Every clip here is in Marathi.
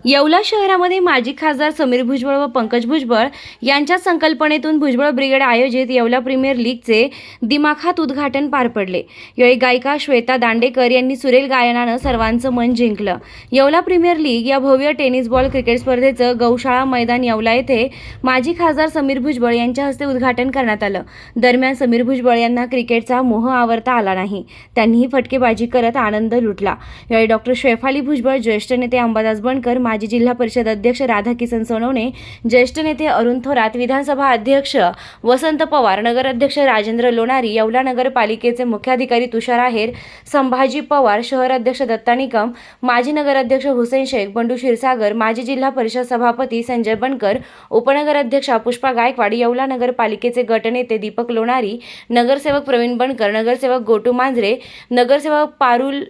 येवला शहरामध्ये माजी खासदार समीर भुजबळ व पंकज भुजबळ यांच्या संकल्पनेतून भुजबळ ब्रिगेड आयोजित येवला प्रीमियर लीगचे दिमाखात उद्घाटन पार पडले। यावेळी गायिका श्वेता दांडेकर यांनी सुरेल गायनानं सर्वांचं मन जिंकलं। येवला प्रीमियर लीग या भव्य टेनिस बॉल क्रिकेट स्पर्धेचं गौशाळा मैदान येवला येथे माजी खासदार समीर भुजबळ यांच्या हस्ते उद्घाटन करण्यात आलं। दरम्यान समीर भुजबळ यांना क्रिकेटचा मोह आवरता आला नाही, त्यांनीही फटकेबाजी करत आनंद लुटला। यावेळी डॉक्टर शेफाली भुजबळ, ज्येष्ठ नेते अंबादास बनकर, माजी जिल्हा परिषद अध्यक्ष राधाकिसन सोनवणे, ज्येष्ठ नेते अरुण थोरात, विधानसभा अध्यक्ष वसंत पवार, नगराध्यक्ष राजेंद्र लोणारी, येवला नगरपालिकेचे मुख्याधिकारी तुषार आहेर, संभाजी पवार, शहर अध्यक्ष दत्ता निकम, माजी नगराध्यक्ष हुसेन शेख, बंडू क्षीरसागर, माजी जिल्हा परिषद सभापती संजय बनकर, उपनगराध्यक्षा पुष्पा गायकवाड, येवला नगरपालिकेचे गटनेते दीपक लोणारी, नगरसेवक प्रवीण बनकर, नगरसेवक गोटू मांजरे, नगरसेवक पारुल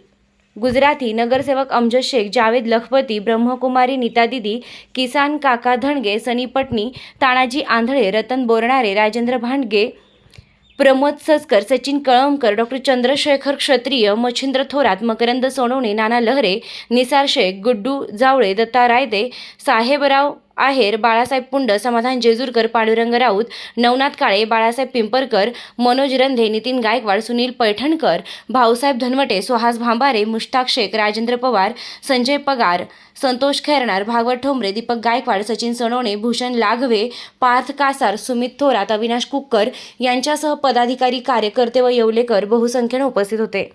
गुजराती, नगरसेवक अमजद शेख, जावेद लखपती, ब्रह्मकुमारी नीता दिदी, किसान काका धणगे, सनी पटनी, तानाजी आंधळे, रतन बोरणारे, राजेंद्र भांडगे, प्रमोद सचकर, सचिन कळमकर, डॉक्टर चंद्रशेखर क्षत्रिय, मच्छिंद्र थोरात, मकरंद सोनवणे, नाना लहरे, निसार शेख, गुड्डू जावळे, दत्ता रायदे, साहेबराव आहेर, बाळासाहेब पुंड, समाधान जेजूरकर, पांडुरंग राऊत, नवनाथ काळे, बाळासाहेब पिंपरकर, मनोज रंधे, नितीन गायकवाड, सुनील पैठणकर, भाऊसाहेब धनवटे, सुहास भांबारे, मुश्ताक शेख, राजेंद्र पवार, संजय पगार, संतोष खैरनार, भागवत ठोंबरे, दीपक गायकवाड, सचिन सोनवणे, भूषण लागवे, पार्थ कासार, सुमित थोरात, अविनाश कुक्कर यांच्यासह पदाधिकारी, कार्यकर्ते व येवलेकर बहुसंख्येने उपस्थित होते।